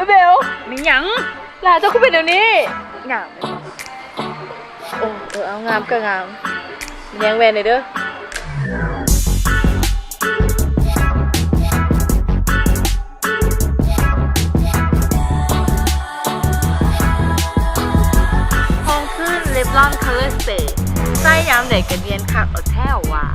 เบล มีหยัง หลานเจ้าคุณเป็นเดี๋ยวนี้ หยัง โอ้เอางามก็งามมันยังแวนเลยเด้อห้องขึ้นเลบลอนคัลเลอร์สเตย์ใต้ยามเด็กกันเรียนคักเอาแท้ว่ะ